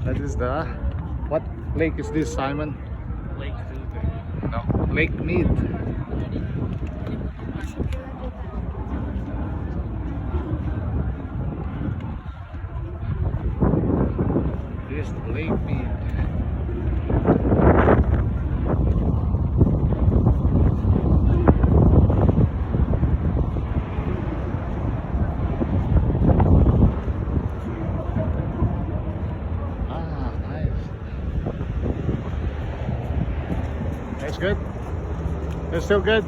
That is the, what lake is this, Simon? Lake Hoover. No, Lake Mead. This is Lake Mead. It's good. It's still good.